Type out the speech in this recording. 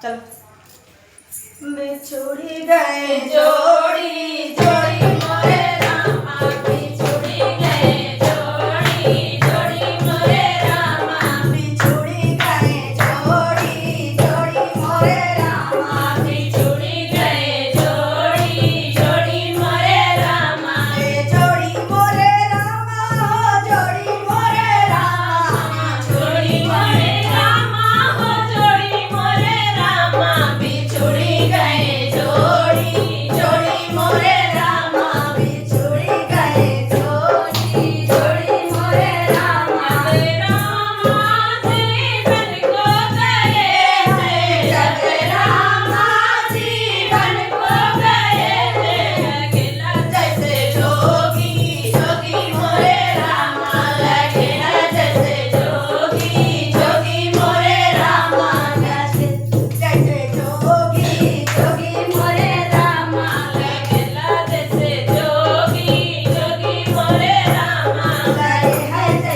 चलो बिछुड़ी गए जोड़ी जोड़ी मोरे रामा बिछुड़ी गए जोड़ी जोड़ी मोरे रामा बिछुड़ी गए जोड़ी जोड़ी मोरे रामा बिछुड़ी गए जोड़ी जोड़ी मोरे रामा जोड़ी मोरे रामा हो जोड़ी मोरे रामा जोड़ी मोरे रामा हो जोड़ी मोरे रामा बिछुड़ी गए जोड़ी जोड़ी मोरे रामा बिछुड़ी गए जोड़ी जोड़ी मोरे रामा रामा जीवन को गए हैं जब रामा जीवन को गए हैं अकेला जैसे जोगी जोगी मोरे रामा अकेला जैसे जोगी जोगी मोरे रामा जैसे जोगी जोगी मोरे रामा अकेला जैसे जोगी जोगी मोरे रामा लगे है